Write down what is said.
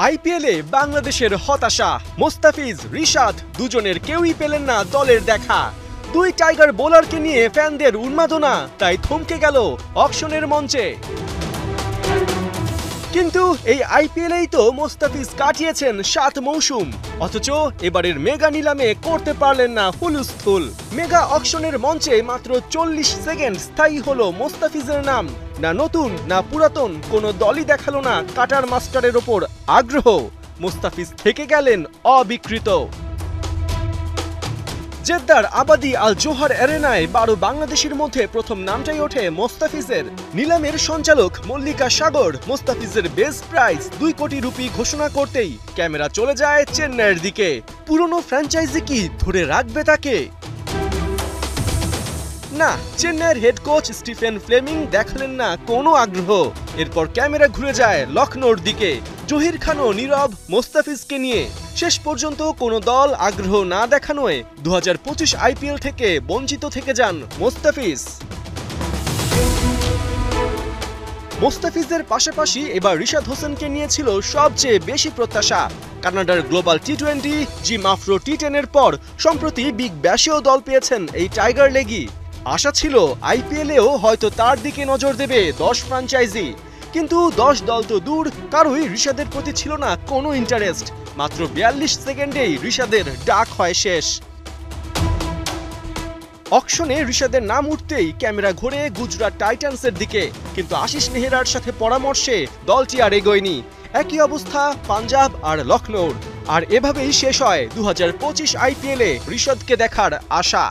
আইপিএলে বাংলাদেশের হতাশা। মোস্তাফিজ, রিশাদ দুজনের কেউই পেলেন না দলের দেখা। দুই টাইগার বোলারকে নিয়ে ফ্যানদের উন্মাদনা, তাই থমকে গেল অকশনের মঞ্চে। কিন্তু এই আইপিএলেই তো মোস্তাফিজ কাটিয়েছেন 7 মৌসুম, অথচ এবারের মেগা নিলামে করতে পারলেন না হুলস্থুল। মেগা অকশনের মঞ্চে মাত্র 40 সেকেন্ড স্থায়ী হলো মোস্তাফিজের নাম। না নতুন না পুরাতন কোনো দলই দেখালো না কাটার মাস্টারের ওপর আগ্রহ। মোস্তাফিজ থেকে গেলেন অবিকৃত। জেদ্দার আবাদি আল জোহার অ্যারেনায় 12 বাংলাদেশের মধ্যে প্রথম নামটাই ওঠে মোস্তাফিজের। নিলামের সঞ্চালক মল্লিকা সাগর মোস্তাফিজের বেস্ট প্রাইস 2 কোটি রুপি ঘোষণা করতেই ক্যামেরা চলে যায় চেন্নাইয়ের দিকে। পুরনো ফ্র্যাঞ্চাইজি কি ধরে রাখবে তাকে? না, চেন্নাইয়ের হেড কোচ স্টিফেন ফ্লেমিং দেখালেন না কোনো আগ্রহ। এরপর ক্যামেরা ঘুরে যায় লখনৌর দিকে। জহির খানও নীরব মোস্তাফিজকে নিয়ে। শেষ পর্যন্ত কোনো দল আগ্রহ না দেখানোয় 2025 আইপিএল থেকে বঞ্চিত থেকে যান মোস্তাফিজ। মোস্তাফিজের পাশাপাশি এবার রিশাদ হোসেনকে নিয়েছিল সবচেয়ে বেশি প্রত্যাশা। কানাডার গ্লোবাল টি20, জিম আফ্রো টি10-এর পর সম্প্রতি বিগ ব্যাশেও দল পেয়েছেন এই টাইগার লেগি। আশা ছিল আইপিএলেও হয়তো তার দিকে নজর দেবে 10 ফ্র্যাঞ্চাইজি, কিন্তু 10 দল তো দূর, কারোই রিশাদের প্রতি ছিল না কোনো ইন্টারেস্ট। মাত্র 42 সেকেন্ডেই রিশাদের ডাক হয় শেষ। অকশনে রিশাদের নাম উঠতেই ক্যামেরা ঘুরে গুজরাট টাইটান্সের দিকে, কিন্তু আশিস নেহরার সাথে পরামর্শে দলটি আর এগোয়নি। একই অবস্থা পাঞ্জাব আর লখনৌর। আর এভাবেই শেষ হয় 2025 আইপিএলে রিশাদকে দেখার আশা।